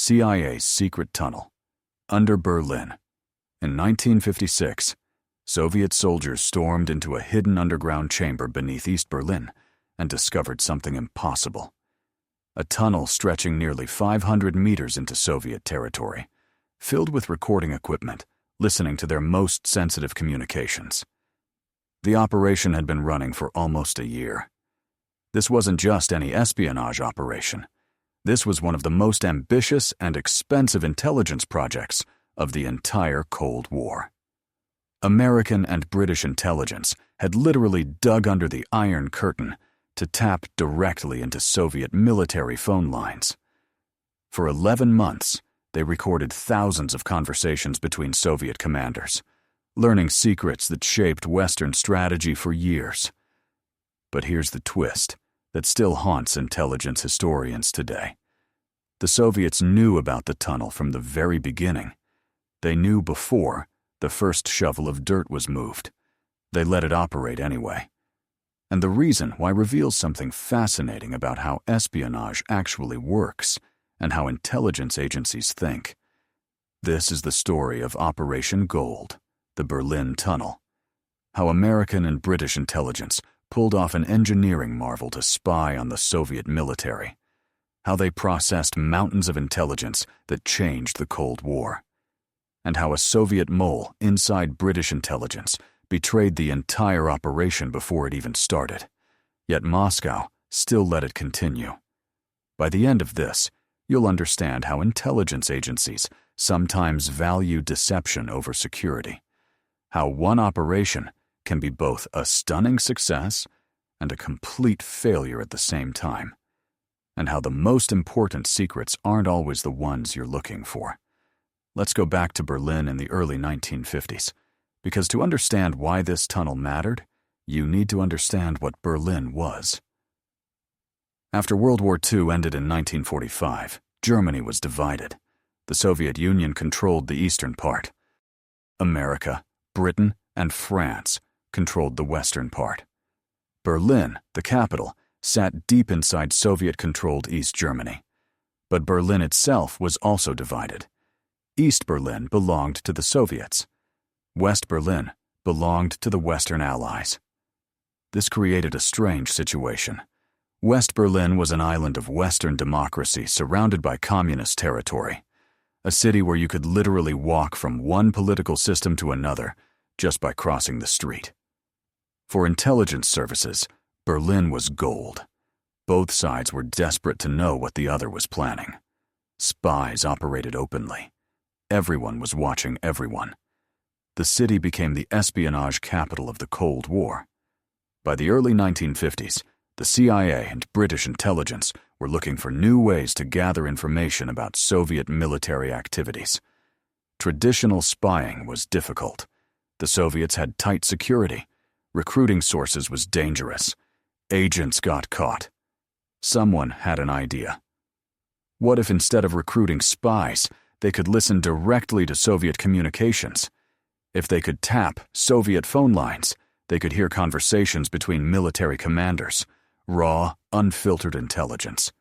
CIA's secret tunnel, under Berlin. In 1956, Soviet soldiers stormed into a hidden underground chamber beneath East Berlin and discovered something impossible. A tunnel stretching nearly 500 meters into Soviet territory, filled with recording equipment, listening to their most sensitive communications. The operation had been running for almost a year. This wasn't just any espionage operation. This was one of the most ambitious and expensive intelligence projects of the entire Cold War. American and British intelligence had literally dug under the Iron Curtain to tap directly into Soviet military phone lines. For 11 months, they recorded thousands of conversations between Soviet commanders, learning secrets that shaped Western strategy for years. But here's the twist that still haunts intelligence historians today. The Soviets knew about the tunnel from the very beginning. They knew before the first shovel of dirt was moved. They let it operate anyway. And the reason why reveals something fascinating about how espionage actually works and how intelligence agencies think. This is the story of Operation Gold, the Berlin Tunnel. How American and British intelligence pulled off an engineering marvel to spy on the Soviet military. How they processed mountains of intelligence that changed the Cold War. And how a Soviet mole inside British intelligence betrayed the entire operation before it even started. Yet Moscow still let it continue. By the end of this, you'll understand how intelligence agencies sometimes value deception over security. How one operation can be both a stunning success and a complete failure at the same time. And how the most important secrets aren't always the ones you're looking for. Let's go back to Berlin in the early 1950s, because to understand why this tunnel mattered, you need to understand what Berlin was. After World War II ended in 1945, Germany was divided. The Soviet Union controlled the eastern part. America, Britain, and France controlled the western part. Berlin, the capital, sat deep inside Soviet-controlled East Germany. But Berlin itself was also divided. East Berlin belonged to the Soviets. West Berlin belonged to the Western Allies. This created a strange situation. West Berlin was an island of Western democracy surrounded by communist territory, a city where you could literally walk from one political system to another just by crossing the street. For intelligence services, Berlin was gold. Both sides were desperate to know what the other was planning. Spies operated openly. Everyone was watching everyone. The city became the espionage capital of the Cold War. By the early 1950s, the CIA and British intelligence were looking for new ways to gather information about Soviet military activities. Traditional spying was difficult. The Soviets had tight security. Recruiting sources was dangerous. Agents got caught. Someone had an idea. What if instead of recruiting spies, they could listen directly to Soviet communications? If they could tap Soviet phone lines, they could hear conversations between military commanders, raw, unfiltered intelligence.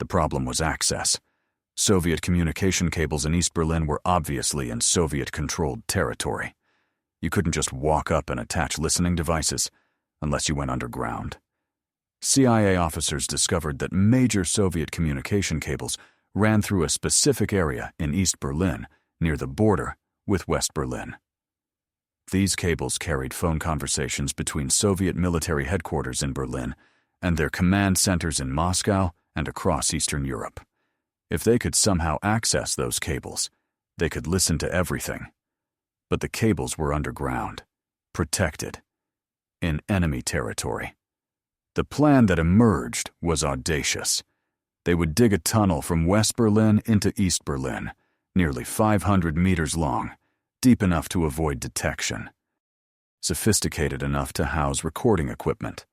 The problem was access. Soviet communication cables in East Berlin were obviously in Soviet-controlled territory. You couldn't just walk up and attach listening devices unless you went underground. CIA officers discovered that major Soviet communication cables ran through a specific area in East Berlin near the border with West Berlin. These cables carried phone conversations between Soviet military headquarters in Berlin and their command centers in Moscow and across Eastern Europe. If they could somehow access those cables, they could listen to everything. But the cables were underground, protected, in enemy territory. The plan that emerged was audacious. They would dig a tunnel from West Berlin into East Berlin, nearly 500 meters long, deep enough to avoid detection, sophisticated enough to house recording equipment,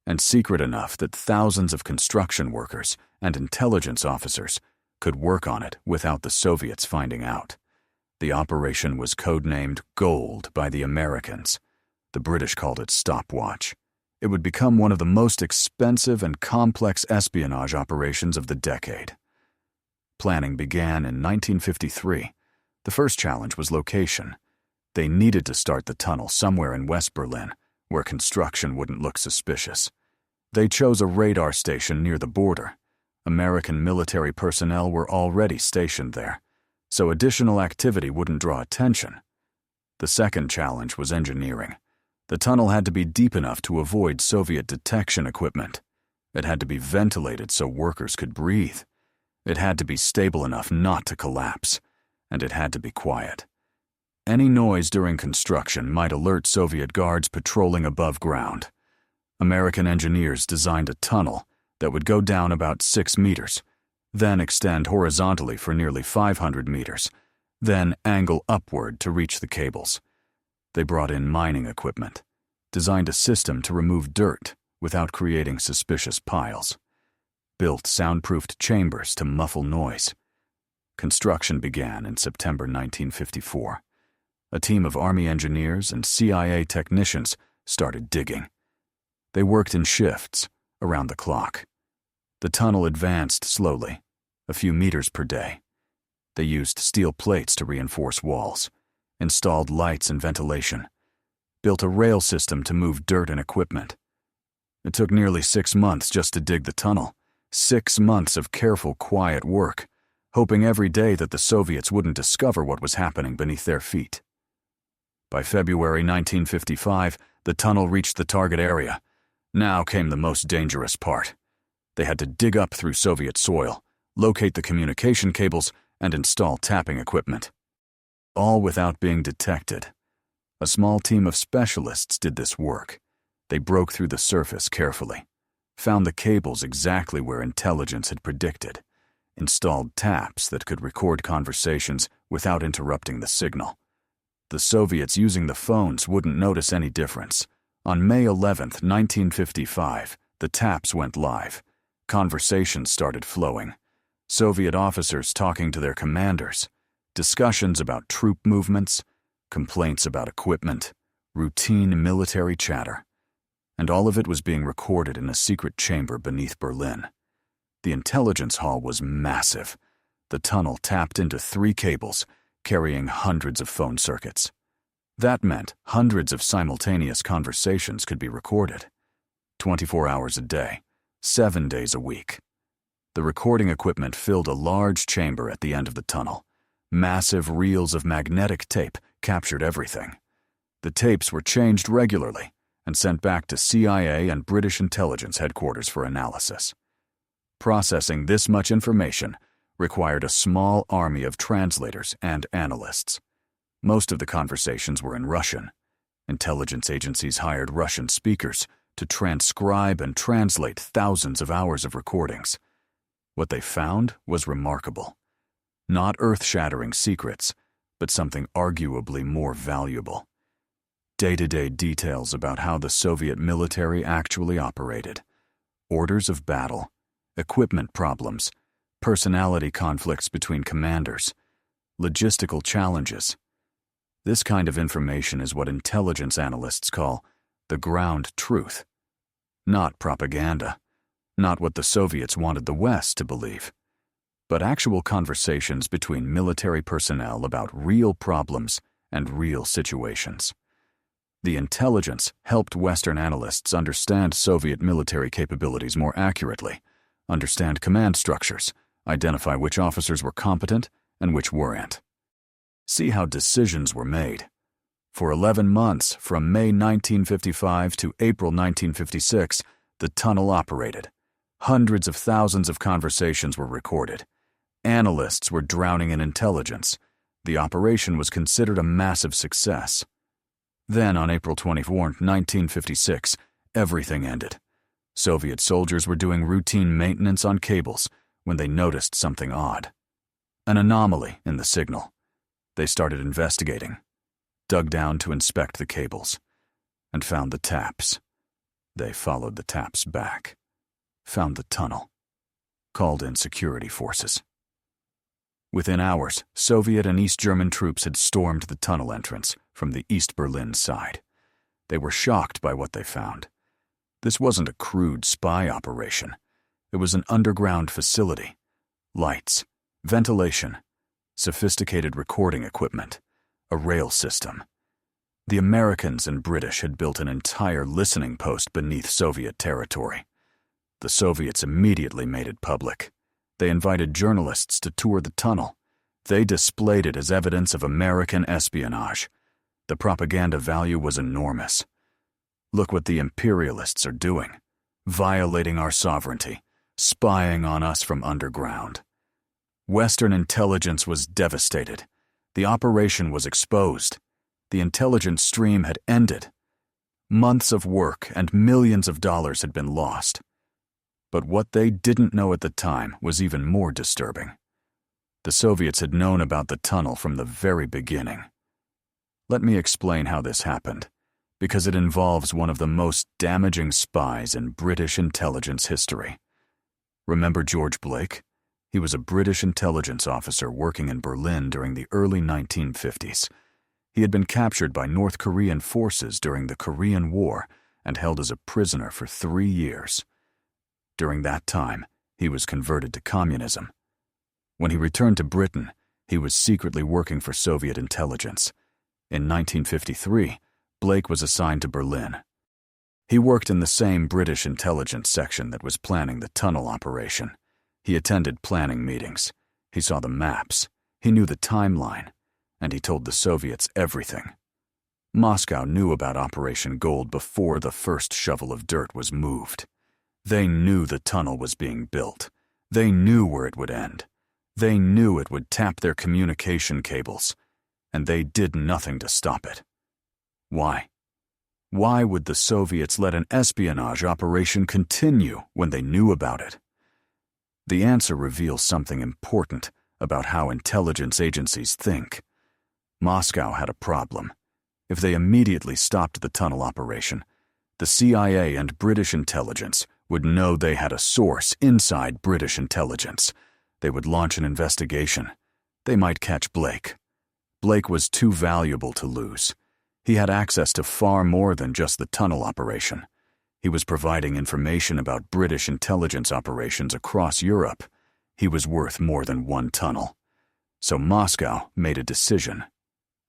and secret enough that thousands of construction workers and intelligence officers could work on it without the Soviets finding out. The operation was codenamed Gold by the Americans. The British called it Stopwatch. It would become one of the most expensive and complex espionage operations of the decade. Planning began in 1953. The first challenge was location. They needed to start the tunnel somewhere in West Berlin, where construction wouldn't look suspicious. They chose a radar station near the border. American military personnel were already stationed there, so additional activity wouldn't draw attention. The second challenge was engineering. The tunnel had to be deep enough to avoid Soviet detection equipment. It had to be ventilated so workers could breathe. It had to be stable enough not to collapse, and it had to be quiet. Any noise during construction might alert Soviet guards patrolling above ground. American engineers designed a tunnel that would go down about 6 meters, then extend horizontally for nearly 500 meters, then angle upward to reach the cables. They brought in mining equipment, designed a system to remove dirt without creating suspicious piles, built soundproofed chambers to muffle noise. Construction began in September 1954. A team of Army engineers and CIA technicians started digging. They worked in shifts, around the clock. The tunnel advanced slowly, a few meters per day. They used steel plates to reinforce walls, installed lights and ventilation, built a rail system to move dirt and equipment. It took nearly 6 months just to dig the tunnel, 6 months of careful, quiet work, hoping every day that the Soviets wouldn't discover what was happening beneath their feet. By February 1955, the tunnel reached the target area. Now came the most dangerous part. They had to dig up through Soviet soil, locate the communication cables, and install tapping equipment. All without being detected. A small team of specialists did this work. They broke through the surface carefully, found the cables exactly where intelligence had predicted, installed taps that could record conversations without interrupting the signal. The Soviets using the phones wouldn't notice any difference. On May 11, 1955, the taps went live. Conversations started flowing. Soviet officers talking to their commanders, discussions about troop movements, complaints about equipment, routine military chatter. And all of it was being recorded in a secret chamber beneath Berlin. The intelligence hall was massive. The tunnel tapped into 3 cables, carrying hundreds of phone circuits. That meant hundreds of simultaneous conversations could be recorded. 24 hours a day, 7 days a week. The recording equipment filled a large chamber at the end of the tunnel. Massive reels of magnetic tape captured everything. The tapes were changed regularly and sent back to CIA and British intelligence headquarters for analysis. Processing this much information required a small army of translators and analysts. Most of the conversations were in Russian. Intelligence agencies hired Russian speakers to transcribe and translate thousands of hours of recordings. What they found was remarkable. Not earth-shattering secrets, but something arguably more valuable. Day-to-day details about how the Soviet military actually operated. Orders of battle, equipment problems, personality conflicts between commanders, logistical challenges. This kind of information is what intelligence analysts call the ground truth. Not propaganda, not what the Soviets wanted the West to believe, but actual conversations between military personnel about real problems and real situations. The intelligence helped Western analysts understand Soviet military capabilities more accurately, understand command structures, identify which officers were competent and which weren't. See how decisions were made. For 11 months, from May 1955 to April 1956, the tunnel operated. Hundreds of thousands of conversations were recorded. Analysts were drowning in intelligence. The operation was considered a massive success. Then, on April 24, 1956, everything ended. Soviet soldiers were doing routine maintenance on cables when they noticed something odd. An anomaly in the signal. They started investigating, dug down to inspect the cables, and found the taps. They followed the taps back, found the tunnel, called in security forces. Within hours, Soviet and East German troops had stormed the tunnel entrance from the East Berlin side. They were shocked by what they found. This wasn't a crude spy operation. It was an underground facility. Lights, ventilation, sophisticated recording equipment, a rail system. The Americans and British had built an entire listening post beneath Soviet territory. The Soviets immediately made it public. They invited journalists to tour the tunnel. They displayed it as evidence of American espionage. The propaganda value was enormous. Look what the imperialists are doing, violating our sovereignty, spying on us from underground. Western intelligence was devastated. The operation was exposed. The intelligence stream had ended. Months of work and millions of dollars had been lost. But what they didn't know at the time was even more disturbing. The Soviets had known about the tunnel from the very beginning. Let me explain how this happened, because it involves one of the most damaging spies in British intelligence history. Remember George Blake? He was a British intelligence officer working in Berlin during the early 1950s. He had been captured by North Korean forces during the Korean War and held as a prisoner for 3 years. During that time, he was converted to communism. When he returned to Britain, he was secretly working for Soviet intelligence. In 1953, Blake was assigned to Berlin. He worked in the same British intelligence section that was planning the tunnel operation. He attended planning meetings. He saw the maps. He knew the timeline. And he told the Soviets everything. Moscow knew about Operation Gold before the first shovel of dirt was moved. They knew the tunnel was being built. They knew where it would end. They knew it would tap their communication cables. And they did nothing to stop it. Why? Why would the Soviets let an espionage operation continue when they knew about it? The answer reveals something important about how intelligence agencies think. Moscow had a problem. If they immediately stopped the tunnel operation, the CIA and British intelligence would know they had a source inside British intelligence. They would launch an investigation. They might catch Blake. Blake was too valuable to lose. He had access to far more than just the tunnel operation. He was providing information about British intelligence operations across Europe. He was worth more than one tunnel. So Moscow made a decision.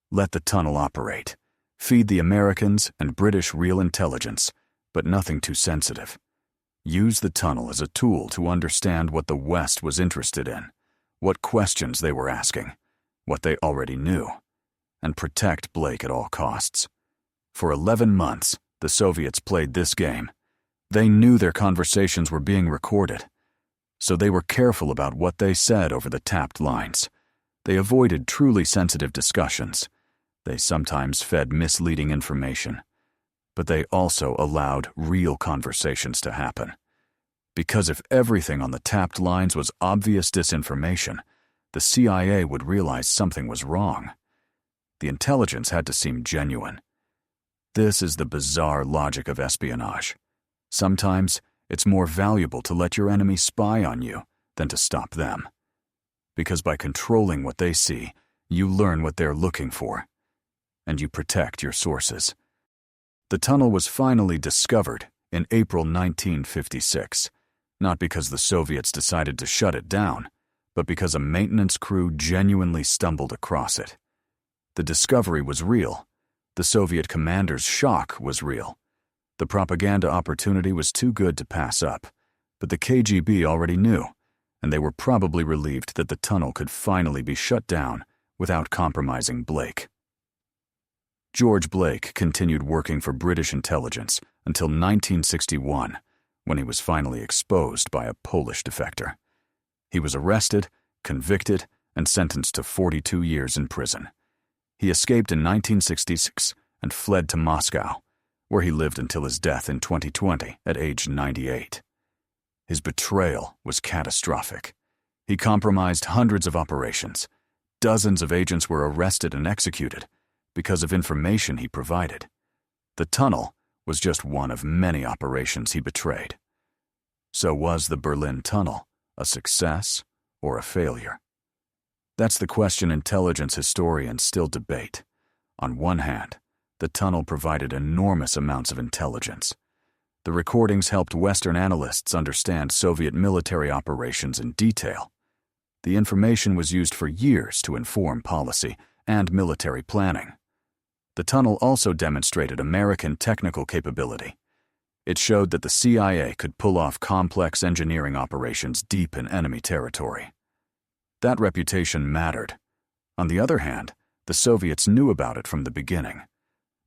Let the tunnel operate. Feed the Americans and British real intelligence, but nothing too sensitive. Use the tunnel as a tool to understand what the West was interested in, what questions they were asking, what they already knew, and protect Blake at all costs. For 11 months, the Soviets played this game. They knew their conversations were being recorded, so they were careful about what they said over the tapped lines. They avoided truly sensitive discussions. They sometimes fed misleading information, but they also allowed real conversations to happen. Because if everything on the tapped lines was obvious disinformation, the CIA would realize something was wrong. The intelligence had to seem genuine. This is the bizarre logic of espionage. Sometimes it's more valuable to let your enemy spy on you than to stop them. Because by controlling what they see, you learn what they're looking for, and you protect your sources. The tunnel was finally discovered in April 1956, not because the Soviets decided to shut it down, but because a maintenance crew genuinely stumbled across it. The discovery was real. The Soviet commander's shock was real. The propaganda opportunity was too good to pass up, but the KGB already knew, and they were probably relieved that the tunnel could finally be shut down without compromising Blake. George Blake continued working for British intelligence until 1961, when he was finally exposed by a Polish defector. He was arrested, convicted, and sentenced to 42 years in prison. He escaped in 1966 and fled to Moscow, where he lived until his death in 2020 at age 98. His betrayal was catastrophic. He compromised hundreds of operations. Dozens of agents were arrested and executed because of information he provided. The tunnel was just one of many operations he betrayed. So was the Berlin Tunnel a success or a failure? That's the question intelligence historians still debate. On one hand, the tunnel provided enormous amounts of intelligence. The recordings helped Western analysts understand Soviet military operations in detail. The information was used for years to inform policy and military planning. The tunnel also demonstrated American technical capability. It showed that the CIA could pull off complex engineering operations deep in enemy territory. That reputation mattered. On the other hand, the Soviets knew about it from the beginning.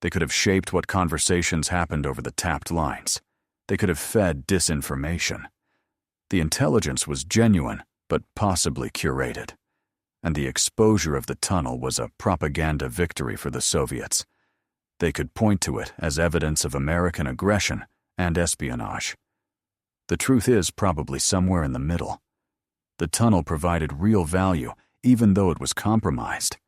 They could have shaped what conversations happened over the tapped lines. They could have fed disinformation. The intelligence was genuine, but possibly curated. And the exposure of the tunnel was a propaganda victory for the Soviets. They could point to it as evidence of American aggression and espionage. The truth is probably somewhere in the middle. The tunnel provided real value, even though it was compromised,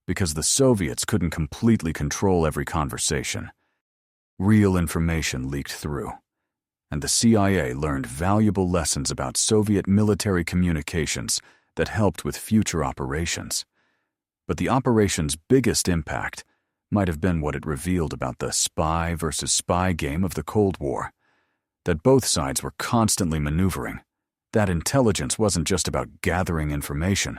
because the Soviets couldn't completely control every conversation. Real information leaked through, and the CIA learned valuable lessons about Soviet military communications that helped with future operations. But the operation's biggest impact might have been what it revealed about the spy versus spy game of the Cold War, that both sides were constantly maneuvering. That intelligence wasn't just about gathering information,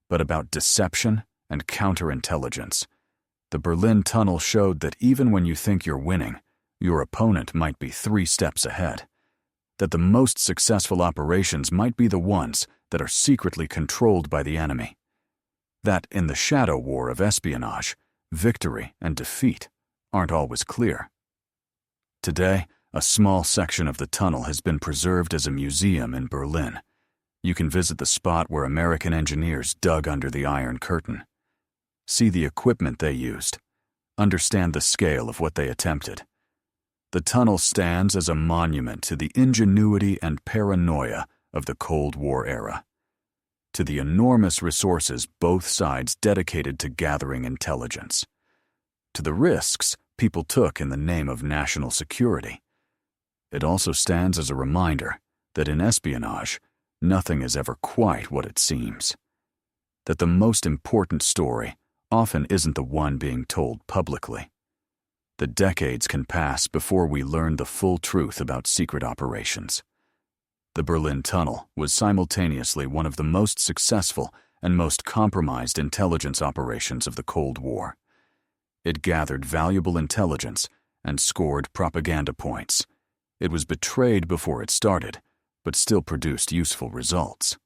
but about deception and counterintelligence. The Berlin Tunnel showed that even when you think you're winning, your opponent might be 3 steps ahead. That the most successful operations might be the ones that are secretly controlled by the enemy. That in the shadow war of espionage, victory and defeat aren't always clear. Today, a small section of the tunnel has been preserved as a museum in Berlin. You can visit the spot where American engineers dug under the Iron Curtain. See the equipment they used. Understand the scale of what they attempted. The tunnel stands as a monument to the ingenuity and paranoia of the Cold War era, to the enormous resources both sides dedicated to gathering intelligence, to the risks people took in the name of national security. It also stands as a reminder that in espionage, nothing is ever quite what it seems. That the most important story often isn't the one being told publicly. The decades can pass before we learn the full truth about secret operations. The Berlin Tunnel was simultaneously one of the most successful and most compromised intelligence operations of the Cold War. It gathered valuable intelligence and scored propaganda points. It was betrayed before it started, but still produced useful results.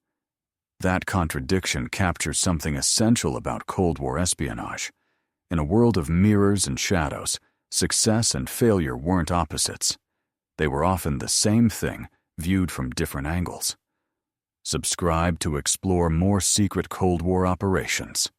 That contradiction captures something essential about Cold War espionage. In a world of mirrors and shadows, success and failure weren't opposites. They were often the same thing, viewed from different angles. Subscribe to explore more secret Cold War operations.